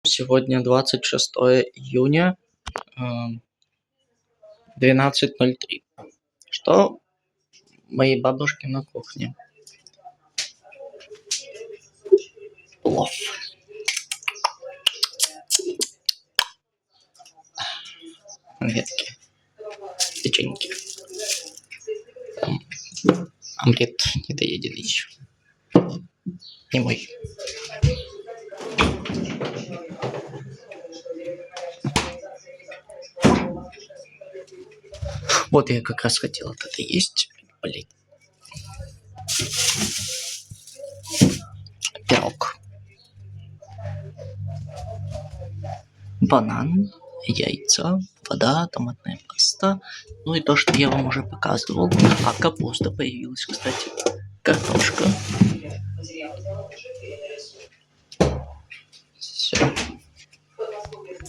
Сегодня 26 июня, 12:03. Что моей бабушки на кухне? Плов. Конфетки. Печеньки. Омлет недоеденный еще. Не мой. Вот я как раз хотел это есть. Блин. Пирог. Банан, яйца, вода, томатная паста. Ну и то, что я вам уже показывал. А капуста появилась, кстати. Картошка. Все.